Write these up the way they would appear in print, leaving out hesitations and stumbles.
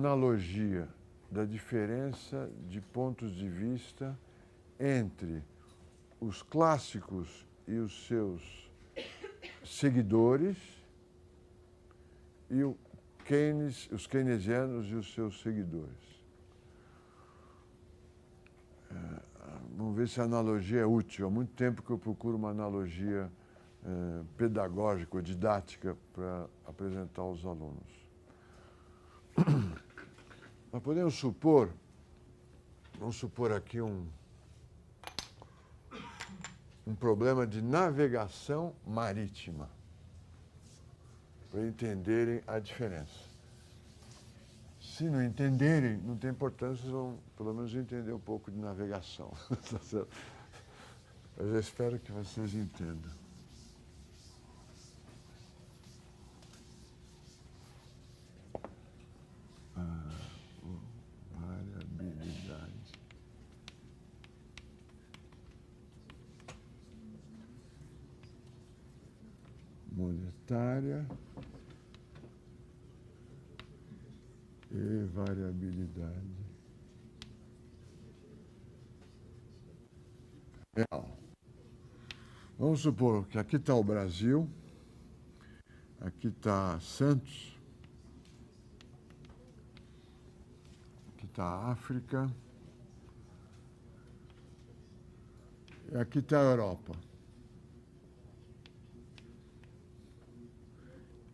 analogia da diferença de pontos de vista entre os clássicos e os seus seguidores e os keynesianos e os seus seguidores. Vamos ver se a analogia é útil. Há muito tempo que eu procuro uma analogia pedagógica ou didática para apresentar aos alunos. Nós podemos supor, vamos supor aqui um problema de navegação marítima, para entenderem a diferença. Se não entenderem, não tem importância, vocês vão pelo menos entender um pouco de navegação. Eu espero que vocês entendam. Variabilidade. Monetária e variabilidade real. Vamos supor que aqui está o Brasil, aqui está Santos, aqui está a África, e aqui está a Europa.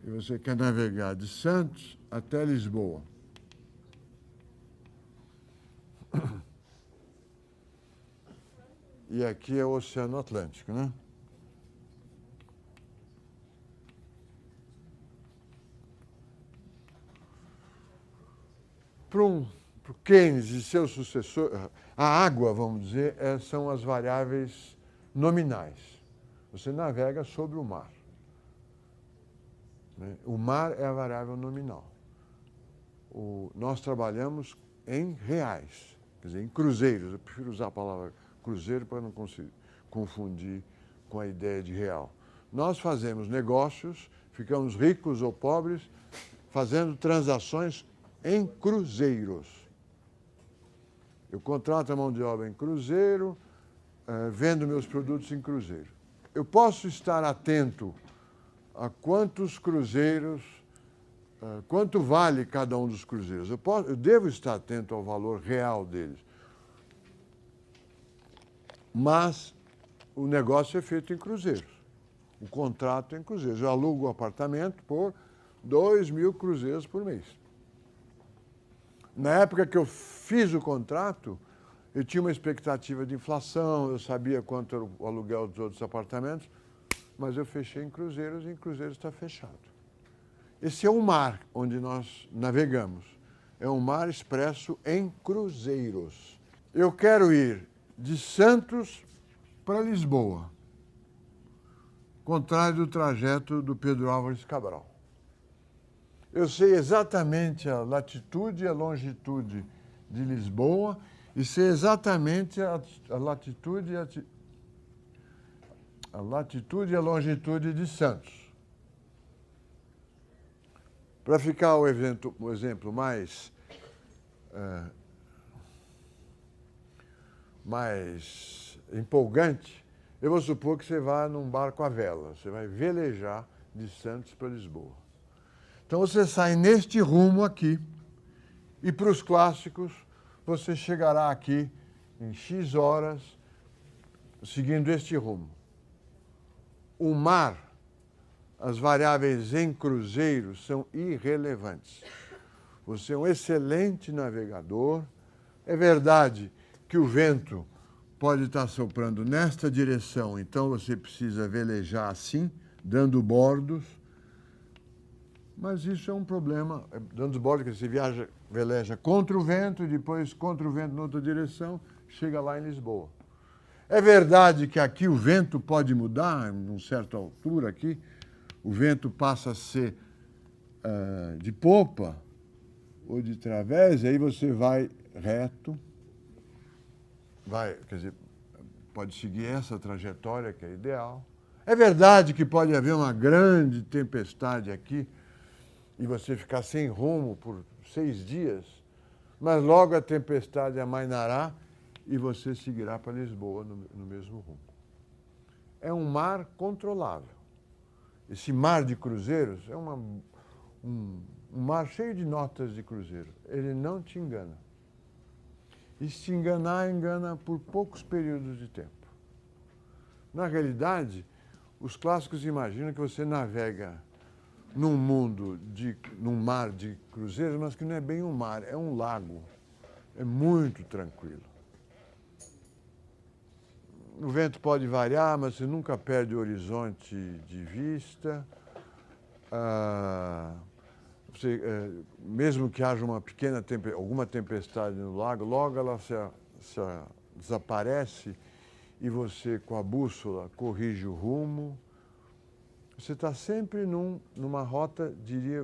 E você quer navegar de Santos até Lisboa. E aqui é o Oceano Atlântico, né? Para o Keynes e seus sucessores, a água, vamos dizer, são as variáveis nominais. Você navega sobre o mar. O mar é a variável nominal. Nós trabalhamos em reais, quer dizer, em cruzeiros. Eu prefiro usar a palavra cruzeiro para não confundir com a ideia de real. Nós fazemos negócios, ficamos ricos ou pobres, fazendo transações em cruzeiros. Eu contrato a mão de obra em cruzeiro, vendo meus produtos em cruzeiro. Eu posso estar atento a quantos cruzeiros, quanto vale cada um dos cruzeiros. Eu devo estar atento ao valor real deles. Mas o negócio é feito em cruzeiros. O contrato é em cruzeiros. Eu alugo o apartamento por 2.000 cruzeiros por mês. Na época que eu fiz o contrato, eu tinha uma expectativa de inflação, eu sabia quanto era o aluguel dos outros apartamentos, mas eu fechei em cruzeiros e em cruzeiros está fechado. Esse é o mar onde nós navegamos. É um mar expresso em cruzeiros. Eu quero ir de Santos para Lisboa, contrário do trajeto do Pedro Álvares Cabral. Eu sei exatamente a latitude e a longitude de Lisboa e sei exatamente a latitude e a longitude de Santos. Para ficar o exemplo mais empolgante, eu vou supor que você vá num barco à vela, você vai velejar de Santos para Lisboa. Então você sai neste rumo aqui e para os clássicos você chegará aqui em X horas seguindo este rumo. O mar, as variáveis em cruzeiros são irrelevantes. Você é um excelente navegador. É verdade que o vento pode estar soprando nesta direção, então você precisa velejar assim, dando bordos. Mas isso é um problema. Dando bordos, que você veleja contra o vento e depois contra o vento na outra direção, chega lá em Lisboa. É verdade que aqui o vento pode mudar, em uma certa altura aqui, o vento passa a ser de popa ou de través, e aí você vai reto, quer dizer, pode seguir essa trajetória que é ideal. É verdade que pode haver uma grande tempestade aqui e você ficar sem rumo por 6 dias, mas logo a tempestade amainará e você seguirá para Lisboa no mesmo rumo. É um mar controlável. Esse mar de cruzeiros é um mar cheio de notas de cruzeiro. Ele não te engana. E se te enganar, engana por poucos períodos de tempo. Na realidade, os clássicos imaginam que você navega num mar de cruzeiros, mas que não é bem um mar, é um lago. É muito tranquilo. O vento pode variar, mas você nunca perde o horizonte de vista. Mesmo que haja alguma tempestade no lago, logo ela desaparece e você, com a bússola, corrige o rumo. Você está sempre numa rota,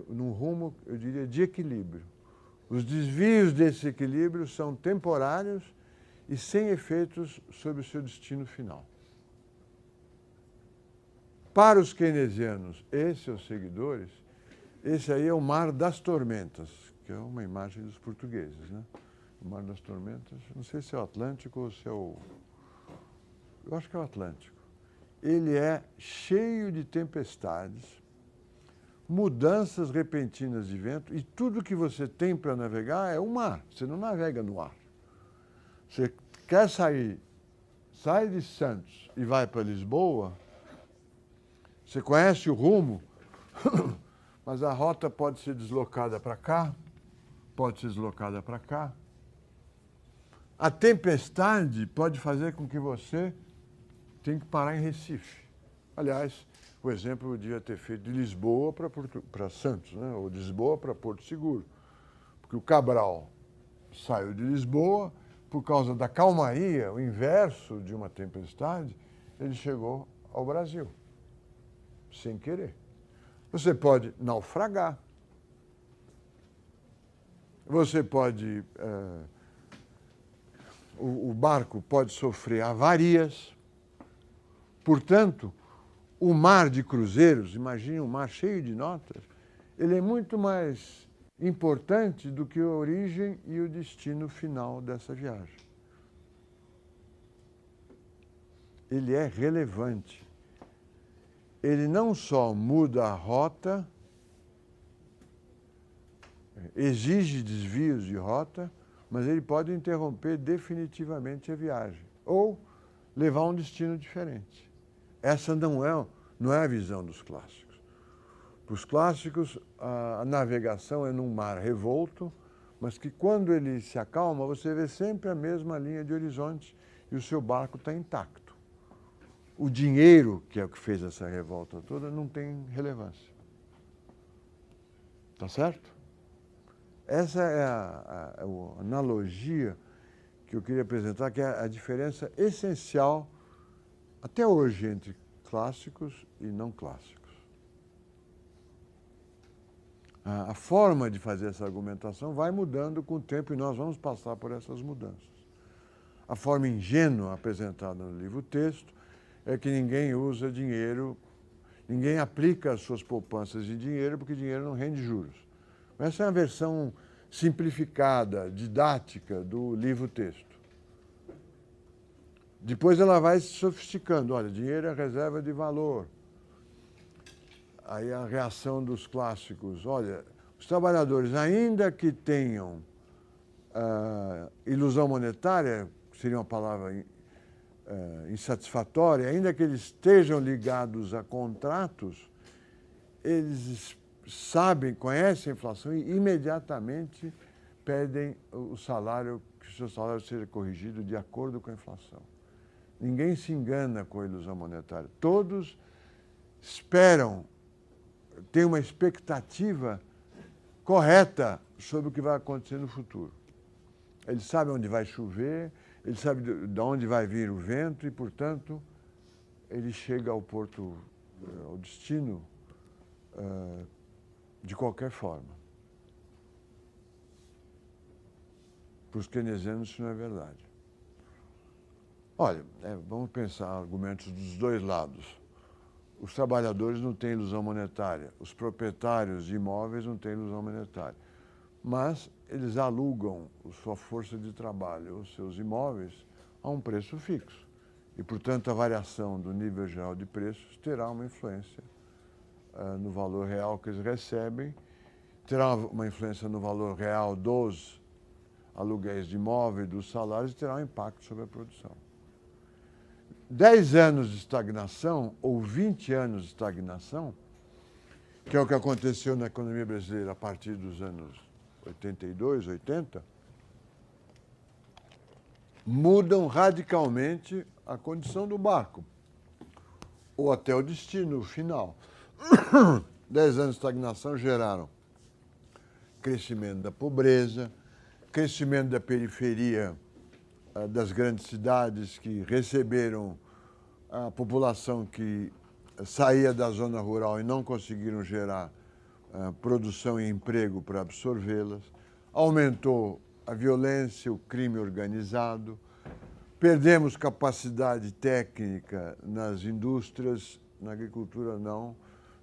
num rumo, eu diria, de equilíbrio. Os desvios desse equilíbrio são temporários e sem efeitos sobre o seu destino final. Para os keynesianos e seus seguidores, esse aí é o mar das tormentas, que é uma imagem dos portugueses, né? O mar das tormentas, não sei se é o Atlântico ou se é o... Eu acho que é o Atlântico. Ele é cheio de tempestades, mudanças repentinas de vento, e tudo que você tem para navegar é o mar. Você não navega no ar. Você quer sai de Santos e vai para Lisboa, você conhece o rumo, mas a rota pode ser deslocada para cá, pode ser deslocada para cá. A tempestade pode fazer com que você tenha que parar em Recife. Aliás, o exemplo eu devia ter feito de Lisboa para Santos, né? Ou de Lisboa para Porto Seguro. Porque o Cabral saiu de Lisboa, por causa da calmaria, o inverso de uma tempestade, ele chegou ao Brasil, sem querer. Você pode naufragar. Você pode... o barco pode sofrer avarias. Portanto, o mar de cruzeiros, imagine um mar cheio de notas, ele é muito mais importante do que a origem e o destino final dessa viagem. Ele é relevante. Ele não só muda a rota, exige desvios de rota, mas ele pode interromper definitivamente a viagem ou levar a um destino diferente. Essa não é a visão dos clássicos. Para os clássicos, a navegação é num mar revolto, mas que quando ele se acalma, você vê sempre a mesma linha de horizonte e o seu barco está intacto. O dinheiro, que é o que fez essa revolta toda, não tem relevância. Tá certo? Essa é a analogia que eu queria apresentar, que é a diferença essencial, até hoje, entre clássicos e não clássicos. A forma de fazer essa argumentação vai mudando com o tempo e nós vamos passar por essas mudanças. A forma ingênua apresentada no livro-texto é que ninguém usa dinheiro, ninguém aplica as suas poupanças em dinheiro porque dinheiro não rende juros. Essa é a versão simplificada, didática do livro-texto. Depois ela vai se sofisticando. Olha, dinheiro é reserva de valor. Aí a reação dos clássicos, olha, os trabalhadores, ainda que tenham ilusão monetária, que seria uma palavra insatisfatória, ainda que eles estejam ligados a contratos, eles sabem, conhecem a inflação e imediatamente pedem o salário, que o seu salário seja corrigido de acordo com a inflação. Ninguém se engana com a ilusão monetária. Todos esperam, têm uma expectativa correta sobre o que vai acontecer no futuro. Eles sabem onde vai chover, eles sabem de onde vai vir o vento e, portanto, ele chega ao porto, ao destino, de qualquer forma. Para os keynesianos isso não é verdade. Olha, vamos pensar argumentos dos dois lados. Os trabalhadores não têm ilusão monetária, os proprietários de imóveis não têm ilusão monetária. mas eles alugam sua força de trabalho, os seus imóveis, a um preço fixo. E, portanto, a variação do nível geral de preços terá uma influência no valor real que eles recebem, terá uma influência no valor real dos aluguéis de imóveis, dos salários, e terá um impacto sobre a produção. 10 anos de estagnação, ou 20 anos de estagnação, que é o que aconteceu na economia brasileira a partir dos anos 82, 80, mudam radicalmente a condição do barco, ou até o destino final. 10 anos de estagnação geraram crescimento da pobreza, crescimento da periferia das grandes cidades que receberam a população que saía da zona rural e não conseguiram gerar produção e emprego para absorvê-las. Aumentou a violência, o crime organizado. Perdemos capacidade técnica nas indústrias, na agricultura não,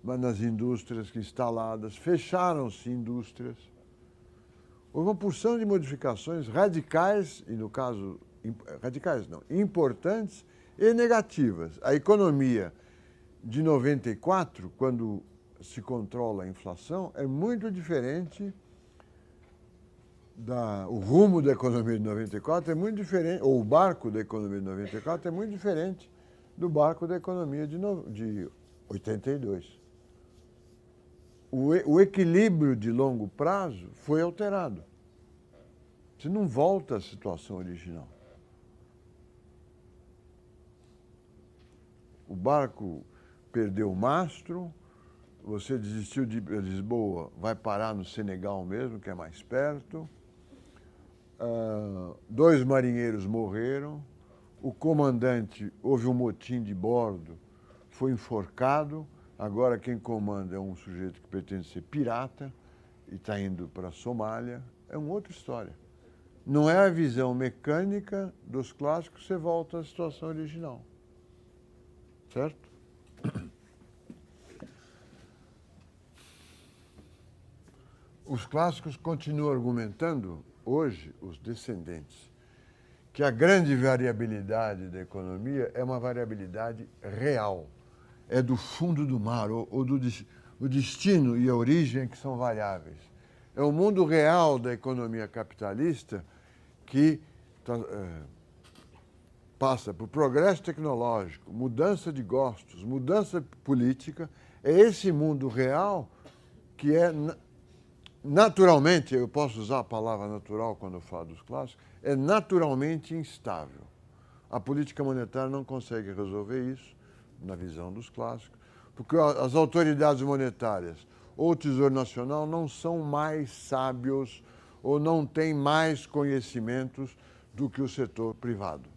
mas nas indústrias que instaladas. Fecharam-se indústrias. Houve uma porção de modificações radicais, e no caso, radicais não, importantes e negativas. A economia de 94, quando se controla a inflação, é muito diferente o rumo da economia de 94 é muito diferente, ou o barco da economia de 94 é muito diferente do barco da economia de 82. O equilíbrio de longo prazo foi alterado. Você não volta à situação original. O barco perdeu o mastro, você desistiu de Lisboa, vai parar no Senegal mesmo, que é mais perto. 2 marinheiros morreram, o comandante, houve um motim de bordo, foi enforcado. Agora quem comanda é um sujeito que pretende ser pirata e está indo para a Somália. É uma outra história. Não é a visão mecânica dos clássicos, você volta à situação original. Certo? Os clássicos continuam argumentando, hoje, os descendentes, que a grande variabilidade da economia é uma variabilidade real. É do fundo do mar, ou do o destino e a origem que são variáveis. É o mundo real da economia capitalista que passa por progresso tecnológico, mudança de gostos, mudança política. É esse mundo real que é naturalmente, eu posso usar a palavra natural quando eu falo dos clássicos, é naturalmente instável. A política monetária não consegue resolver isso, na visão dos clássicos, porque as autoridades monetárias ou o Tesouro Nacional não são mais sábios ou não têm mais conhecimentos do que o setor privado.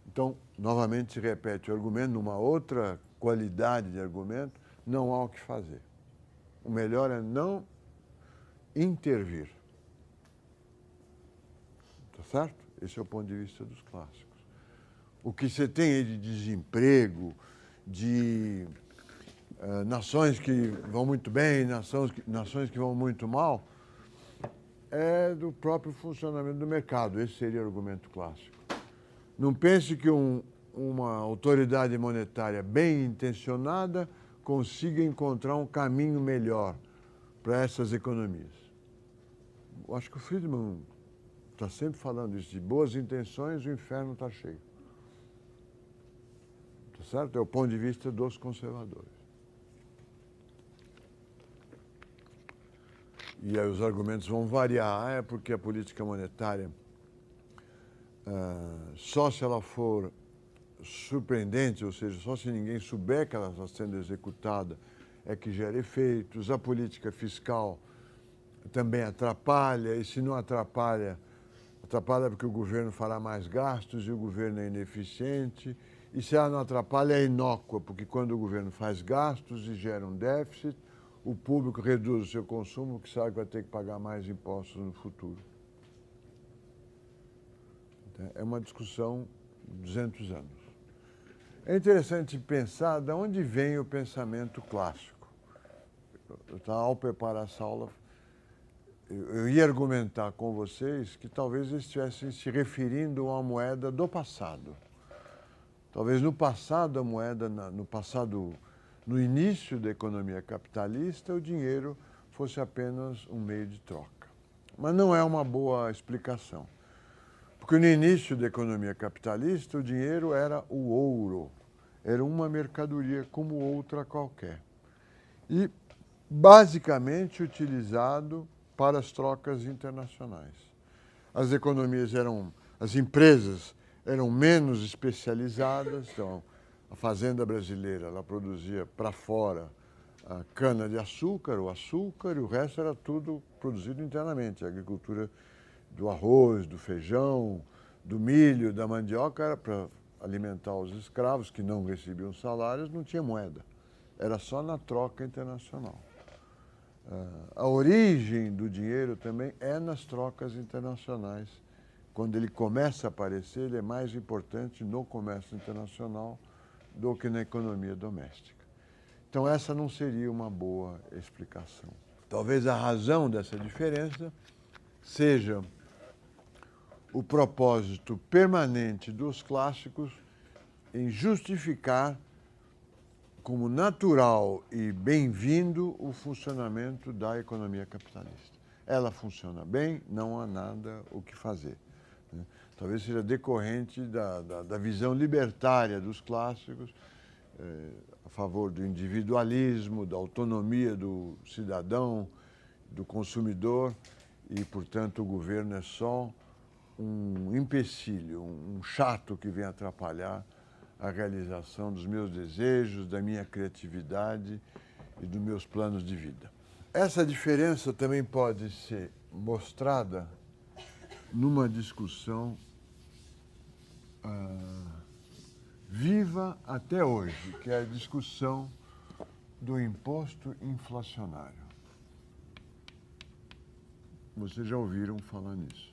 Então, novamente se repete o argumento, numa outra qualidade de argumento, não há o que fazer. O melhor é não intervir. Tá certo? Esse é o ponto de vista dos clássicos. O que você tem aí de desemprego, de nações que vão muito bem, nações que vão muito mal, é do próprio funcionamento do mercado. Esse seria o argumento clássico. Não pense que uma autoridade monetária bem intencionada consiga encontrar um caminho melhor para essas economias. Eu acho que o Friedman está sempre falando isso, de boas intenções, o inferno está cheio. Tá certo? É o ponto de vista dos conservadores. E aí os argumentos vão variar. É porque a política monetária, só se ela for surpreendente, ou seja, só se ninguém souber que ela está sendo executada, é que gera efeitos. A política fiscal também atrapalha, e se não atrapalha porque o governo fará mais gastos e o governo é ineficiente. E se ela não atrapalha, é inócua, porque quando o governo faz gastos e gera um déficit, o público reduz o seu consumo, que sabe que vai ter que pagar mais impostos no futuro. É uma discussão de 200 anos. É interessante pensar de onde vem o pensamento clássico. Ao preparar essa aula, eu ia argumentar com vocês que talvez eles estivessem se referindo a uma moeda do passado. Talvez no passado, a moeda, no início da economia capitalista, o dinheiro fosse apenas um meio de troca. Mas não é uma boa explicação. Porque no início da economia capitalista, o dinheiro era o ouro. Era uma mercadoria como outra qualquer. E basicamente utilizado para as trocas internacionais. As empresas eram menos especializadas, então a fazenda brasileira ela produzia para fora a cana-de-açúcar, o açúcar, e o resto era tudo produzido internamente. A agricultura do arroz, do feijão, do milho, da mandioca era para alimentar os escravos que não recebiam salários, não tinha moeda. Era só na troca internacional. A origem do dinheiro também é nas trocas internacionais. Quando ele começa a aparecer, ele é mais importante no comércio internacional do que na economia doméstica. Então, essa não seria uma boa explicação. Talvez a razão dessa diferença seja o propósito permanente dos clássicos em justificar como natural e bem-vindo o funcionamento da economia capitalista. Ela funciona bem, não há nada o que fazer. Talvez seja decorrente da visão libertária dos clássicos, a favor do individualismo, da autonomia do cidadão, do consumidor, e, portanto, o governo é só um empecilho, um chato que vem atrapalhar a realização dos meus desejos, da minha criatividade e dos meus planos de vida. Essa diferença também pode ser mostrada numa discussão viva até hoje, que é a discussão do imposto inflacionário. Vocês já ouviram falar nisso.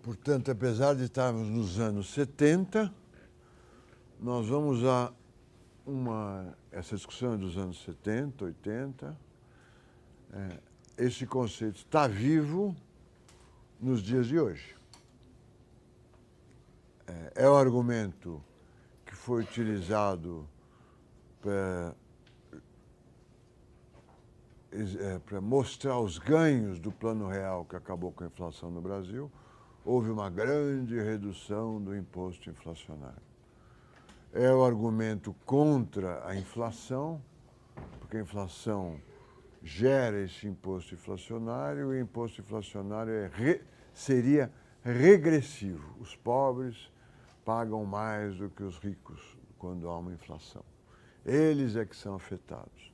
Portanto, apesar de estarmos nos anos 70, nós vamos a essa discussão é dos anos 70, 80, esse conceito está vivo nos dias de hoje. É o argumento que foi utilizado para mostrar os ganhos do Plano Real que acabou com a inflação no Brasil. Houve uma grande redução do imposto inflacionário. É o argumento contra a inflação, porque a inflação gera esse imposto inflacionário, e o imposto inflacionário seria regressivo. Os pobres pagam mais do que os ricos quando há uma inflação. Eles é que são afetados.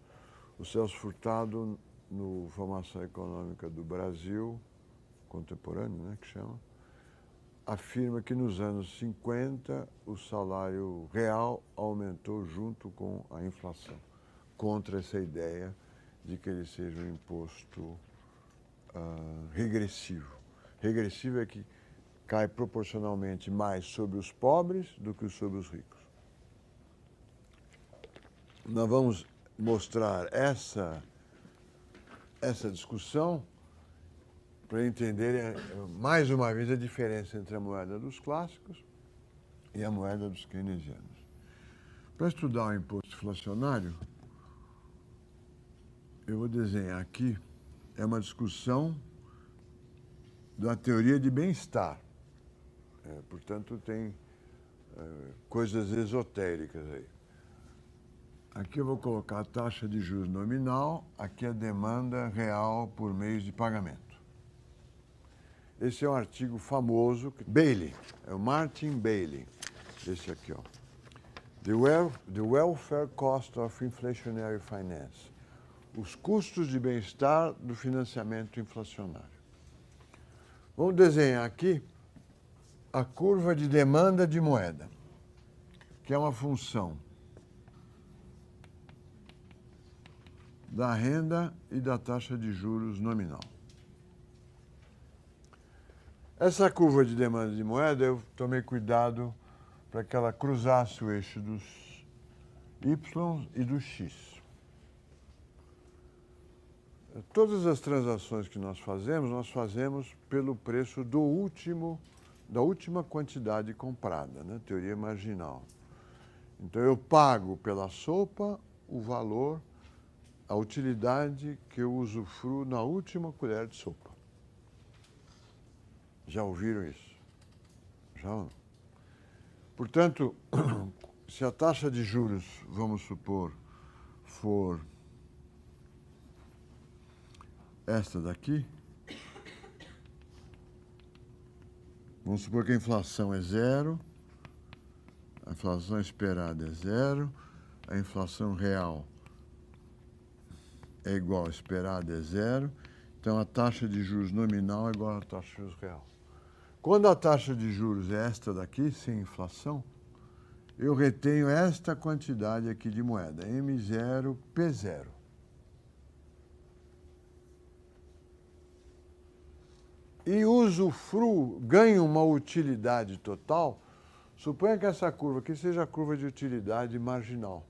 O Celso Furtado, no Formação Econômica do Brasil, contemporâneo, né, que chama, afirma que nos anos 50 o salário real aumentou junto com a inflação, contra essa ideia de que ele seja um imposto regressivo. Regressivo é que cai proporcionalmente mais sobre os pobres do que sobre os ricos. Nós vamos mostrar essa discussão para entenderem, mais uma vez, a diferença entre a moeda dos clássicos e a moeda dos keynesianos. Para estudar o imposto inflacionário, eu vou desenhar aqui, é uma discussão da teoria de bem-estar. Portanto, tem coisas esotéricas aí. Aqui eu vou colocar a taxa de juros nominal, aqui a demanda real por meios de pagamento. Esse é um artigo famoso, Bailey, é o Martin Bailey, esse aqui, ó. The Welfare Cost of Inflationary Finance. Os custos de bem-estar do financiamento inflacionário. Vamos desenhar aqui a curva de demanda de moeda, que é uma função da renda e da taxa de juros nominal. Essa curva de demanda de moeda, eu tomei cuidado para que ela cruzasse o eixo dos Y e dos X. Todas as transações que nós fazemos pelo preço da última quantidade comprada, né? Teoria marginal. Então, eu pago pela sopa o valor, a utilidade que eu usufruo na última colher de sopa. Já ouviram isso? Já ou não? Portanto, se a taxa de juros, vamos supor, for esta daqui, vamos supor que a inflação é zero, a inflação esperada é zero, a inflação real é igual à esperada, é zero, então a taxa de juros nominal é igual à taxa de juros real. Quando a taxa de juros é esta daqui, sem inflação, eu retenho esta quantidade aqui de moeda, M0, P0. E usufruo, ganho uma utilidade total. Suponha que essa curva aqui seja a curva de utilidade marginal.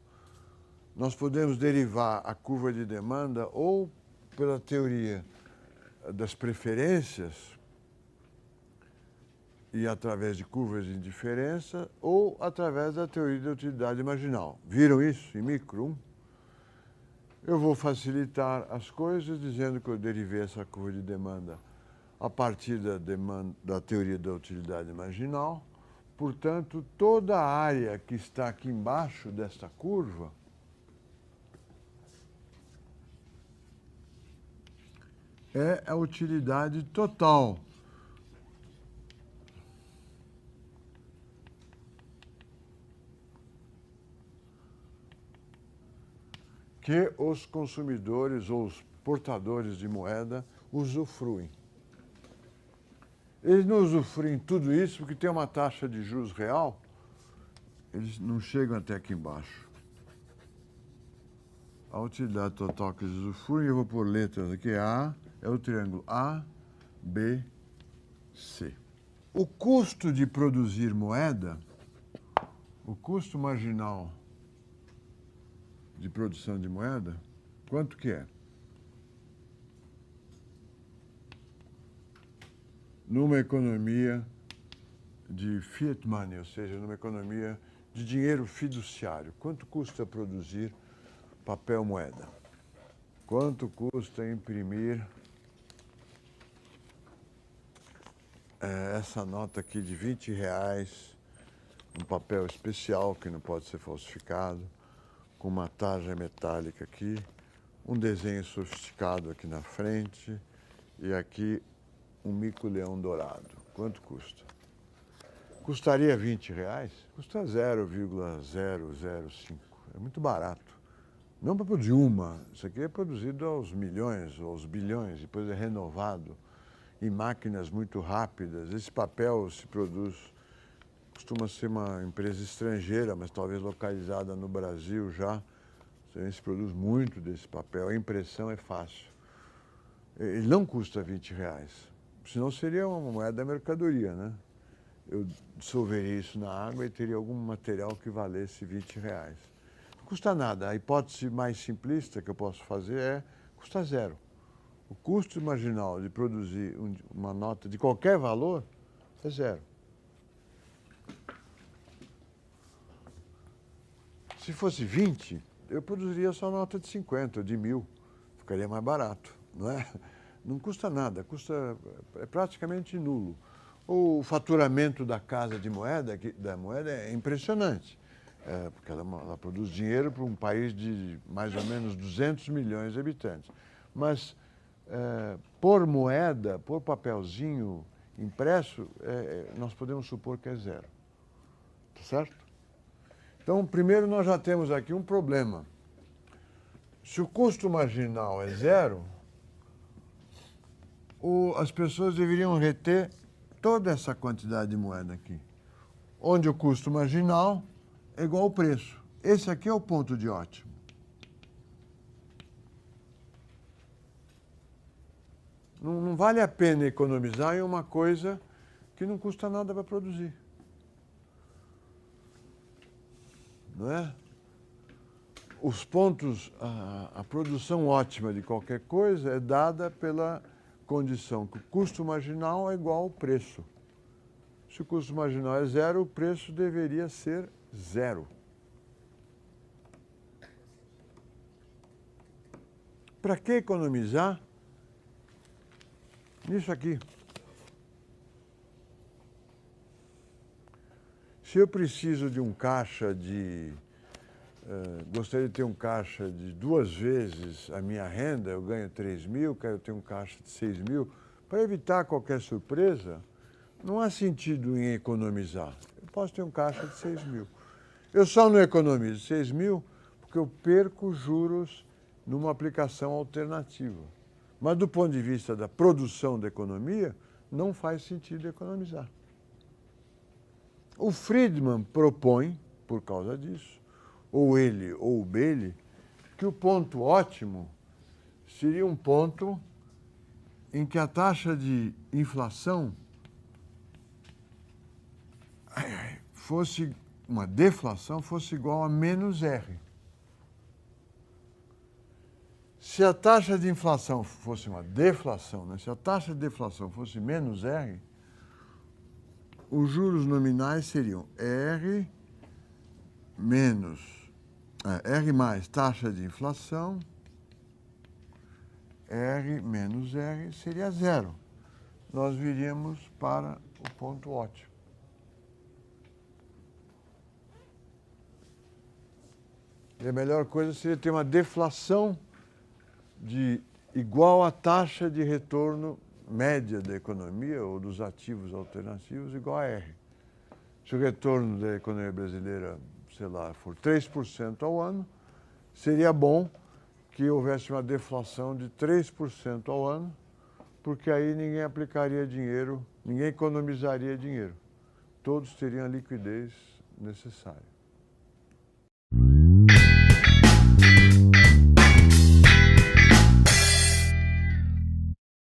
Nós podemos derivar a curva de demanda ou pela teoria das preferências e através de curvas de indiferença ou através da teoria da utilidade marginal. Viram isso em micro 1? Eu vou facilitar as coisas dizendo que eu derivei essa curva de demanda a partir da teoria da utilidade marginal. Portanto, toda a área que está aqui embaixo desta curva é a utilidade total. Que os consumidores ou os portadores de moeda usufruem. Eles não usufruem tudo isso porque tem uma taxa de juros real, eles não chegam até aqui embaixo. A utilidade total que eles usufruem, eu vou pôr letras aqui, A, é o triângulo A, B, C. O custo de produzir moeda, o custo marginal de produção de moeda, quanto que é? Numa economia de fiat money, ou seja, numa economia de dinheiro fiduciário. Quanto custa produzir papel moeda? Quanto custa imprimir essa nota aqui de R$20, um papel especial que não pode ser falsificado, com uma tarja metálica aqui, um desenho sofisticado aqui na frente e aqui um mico-leão dourado. Quanto custa? Custaria R$20? Custa 0,005. É muito barato. Não para produzir uma. Isso aqui é produzido aos milhões, aos bilhões, depois é renovado em máquinas muito rápidas. Esse papel se produz, costuma ser uma empresa estrangeira, mas talvez localizada no Brasil já. Se produz muito desse papel. A impressão é fácil. Ele não custa R$20. Senão seria uma moeda da mercadoria, né? Eu dissolveria isso na água e teria algum material que valesse R$20. Não custa nada. A hipótese mais simplista que eu posso fazer é custa zero. O custo marginal de produzir uma nota de qualquer valor é zero. Se fosse 20, eu produziria só nota de 50 ou de 1.000. Ficaria mais barato, não é? Não custa nada, é praticamente nulo. O faturamento da casa de moeda, da moeda é impressionante, porque ela produz dinheiro para um país de mais ou menos 200 milhões de habitantes. Mas por moeda, por papelzinho impresso, nós podemos supor que é zero. Tá certo? Então, primeiro nós já temos aqui um problema. Se o custo marginal é zero, as pessoas deveriam reter toda essa quantidade de moeda aqui, onde o custo marginal é igual ao preço. Esse aqui é o ponto de ótimo. Não vale a pena economizar em uma coisa que não custa nada para produzir. Não é? Os pontos, a produção ótima de qualquer coisa é dada pela condição que o custo marginal é igual ao preço. Se o custo marginal é zero, o preço deveria ser zero. Para que economizar nisso aqui? Se eu preciso de um caixa de... gostaria de ter um caixa de 2 vezes a minha renda, eu ganho 3 mil, quero ter um caixa de 6 mil. Para evitar qualquer surpresa, não há sentido em economizar. Eu posso ter um caixa de 6 mil. Eu só não economizo 6 mil porque eu perco juros numa aplicação alternativa. Mas do ponto de vista da produção da economia, não faz sentido economizar. O Friedman propõe, por causa disso, ou ele ou o Bailey, que o ponto ótimo seria um ponto em que a taxa de inflação fosse, uma deflação, fosse igual a menos R. Se a taxa de inflação fosse uma deflação, né? Se a taxa de deflação fosse menos R, os juros nominais seriam R menos, R mais taxa de inflação, R menos R seria zero. Nós viríamos para o ponto ótimo. E a melhor coisa seria ter uma deflação de igual à taxa de retorno média da economia ou dos ativos alternativos igual a R. Se o retorno da economia brasileira, sei lá, for 3% ao ano, seria bom que houvesse uma deflação de 3% ao ano, porque aí ninguém aplicaria dinheiro, ninguém economizaria dinheiro. Todos teriam a liquidez necessária.